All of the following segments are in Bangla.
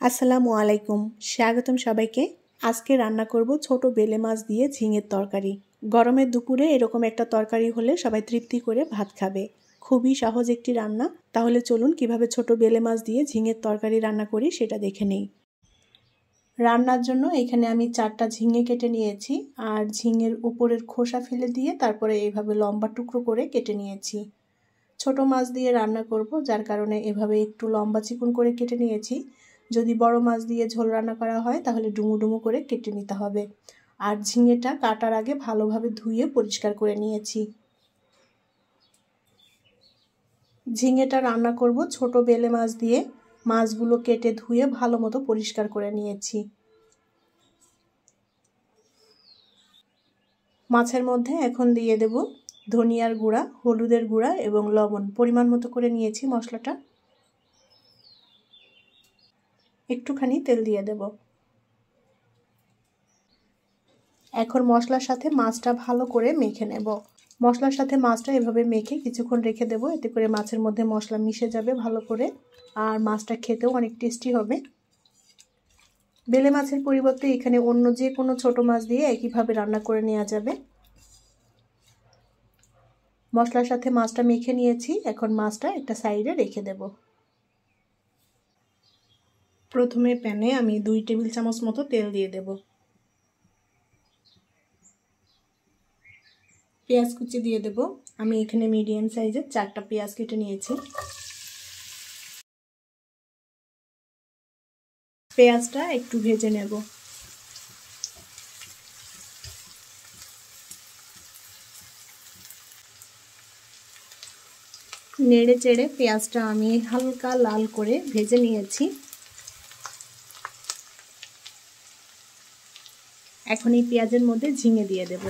আসসালামু আলাইকুম, স্বাগতম সবাইকে। আজকে রান্না করব ছোট বেলে মাছ দিয়ে ঝিঙের তরকারি। গরমের দুপুরে এরকম একটা তরকারি হলে সবাই তৃপ্তি করে ভাত খাবে। খুবই সহজ একটি রান্না। তাহলে চলুন কিভাবে ছোট বেলে মাছ দিয়ে ঝিঙের তরকারি রান্না করি সেটা দেখে নেই। রান্নার জন্য এখানে আমি 4টা ঝিঙে কেটে নিয়েছি, আর ঝিঙের উপরের খোসা ফেলে দিয়ে তারপরে এইভাবে লম্বা টুকরো করে কেটে নিয়েছি। ছোট মাছ দিয়ে রান্না করব, যার কারণে এভাবে একটু লম্বা চিকন করে কেটে নিয়েছি। যদি বড় মাছ দিয়ে ঝোল রান্না করা হয় তাহলে ডুমু ডুমু করে কেটে নিতে হবে। আর ঝিঙেটা কাটার আগে ভালোভাবে ধুয়ে পরিষ্কার করে নিয়েছি। ঝিঙেটা রান্না করব ছোট বেলে মাছ দিয়ে। মাছগুলো কেটে ধুয়ে ভালো মতো পরিষ্কার করে নিয়েছি। মাছের মধ্যে এখন দিয়ে দেব ধনিয়ার গুঁড়া, হলুদের গুঁড়া এবং লবণ। পরিমাণ মতো করে নিয়েছি মশলাটা। একটুখানি তেল দিয়ে দেব। এখন মশলার সাথে মাছটা ভালো করে মেখে নেব। মশলার সাথে মাছটা এভাবে মেখে কিছুক্ষণ রেখে দেব, এতে করে মাছের মধ্যে মশলা মিশে যাবে ভালো করে, আর মাছটা খেতেও অনেক টেস্টি হবে। বেলে মাছের পরিবর্তে এখানে অন্য যে কোনো ছোট মাছ দিয়ে একইভাবে রান্না করে নেওয়া যাবে। মশলার সাথে মাছটা মেখে নিয়েছি, এখন মাছটা একটা সাইডে রেখে দেব। প্রথমে প্যানে আমি 2 টেবিল চামচ মতো তেল দিয়ে দেব। পেঁয়াজ কুচি দিয়ে দেব। আমি এখানে মিডিয়াম সাইজের 4টা পেঁয়াজ কেটে নিয়েছি। পেঁয়াজটা একটু ভেজে নেব। নেড়ে চেড়ে পেঁয়াজটা আমি হালকা লাল করে ভেজে নিয়েছি। এখন এই পেঁয়াজের মধ্যে ঝিঙে দিয়ে দেব।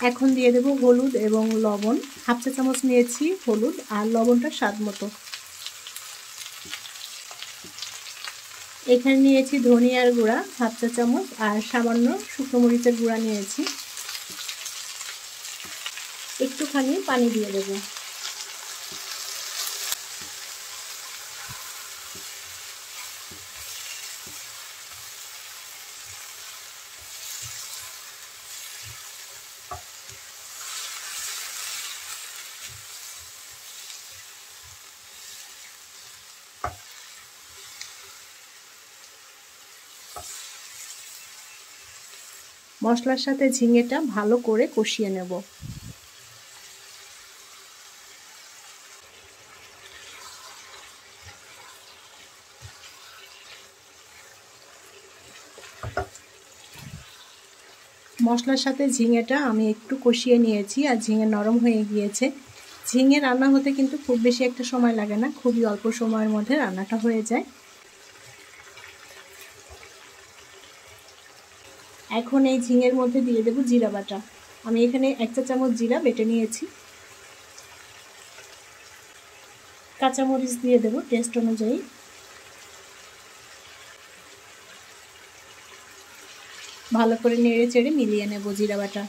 এখন দিয়ে দেব হলুদ এবং লবণ। 1/2 চা চামচ নিয়েছি হলুদ, আর লবণটা স্বাদ মতো। এখানে নিয়েছি ধনিয়ার গুঁড়া 1/2 চা চামচ, আর সামান্য শুকনো মরিচের গুঁড়া নিয়েছি। একটুখানি পানি দিয়ে দেব। মশলার সাথে ঝিঙেটা ভালো করে কষিয়ে নেব। মশলার সাথে ঝিঙেটা আমি একটু কষিয়ে নিয়েছি, আর ঝিঙে নরম হয়ে গিয়েছে। ঝিঙে রান্না হতে কিন্তু খুব বেশি একটা সময় লাগে না, খুবই অল্প সময়ের মধ্যে রান্নাটা হয়ে যায়। এখন এই ঝিঙের মধ্যে দিয়ে দেব জিরা বাটা। আমি এখানে 1 চা চামচ জিরা বেটে নিয়েছি। কাঁচামরিচ দিয়ে দেব টেস্ট অনুযায়ী। ভালো করে নেড়ে চেড়ে মিলিয়ে নেব জিরা বাটা।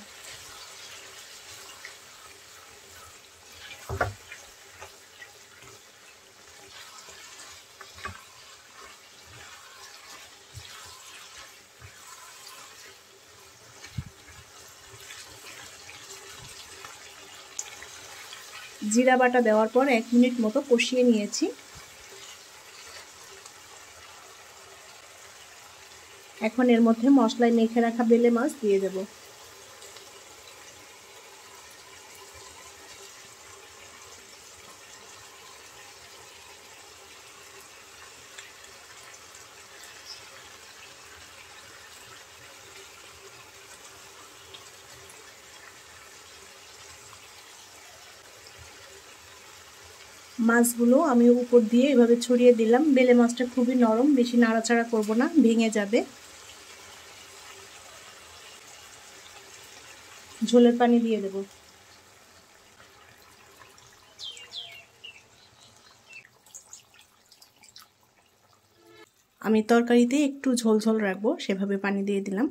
জিরা বাটা দেওয়ার পর 1 মিনিট মতো কষিয়ে নিয়েছি। এখন এর মধ্যে মশলায় মেখে রাখা বেলে মাছ দিয়ে দেব। মাছগুলো আমি উপর দিয়ে এভাবে ছড়িয়ে দিলাম। বেলে মাছটা খুবই নরম, বেশি নাড়াচাড়া করব না, ভেঙে যাবে। ঝোলের পানি দিয়ে দেব। আমি তরকারিতে একটু ঝোল ঝোল রাখবো, সেভাবে পানি দিয়ে দিলাম।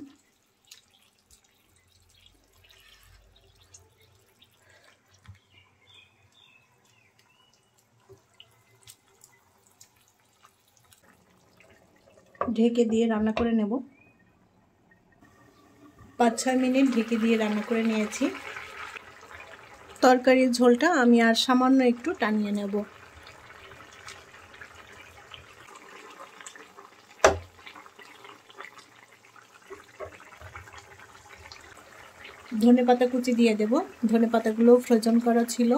ঢেকে দিয়ে রান্না করে নেব। 5-6 মিনিট ঢেকে দিয়ে রান্না করে নিয়েছি। তরকারির ঝোলটা আমি আর সামান্য একটু টানিয়ে নেব। ধনেপাতা কুচি দিয়ে দেব। ধনেপাতাগুলো ফ্রোজেন করা ছিল।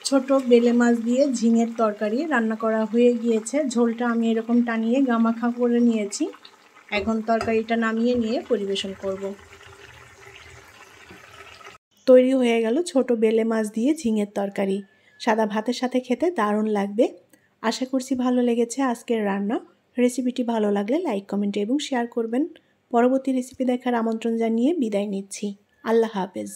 ছোট বেলে মাছ দিয়ে ঝিঙের তরকারি রান্না করা হয়ে গিয়েছে। ঝোলটা আমি এরকম টানিয়ে গামাখা করে নিয়েছি। এখন তরকারিটা নামিয়ে নিয়ে পরিবেশন করব। তৈরি হয়ে গেল ছোট বেলে মাছ দিয়ে ঝিঙের তরকারি। সাদা ভাতের সাথে খেতে দারুণ লাগবে। আশা করছি ভালো লেগেছে আজকের রান্না। রেসিপিটি ভালো লাগলে লাইক, কমেন্ট এবং শেয়ার করবেন। পরবর্তী রেসিপি দেখার আমন্ত্রণ জানিয়ে বিদায় নিচ্ছি। আল্লাহ হাফেজ।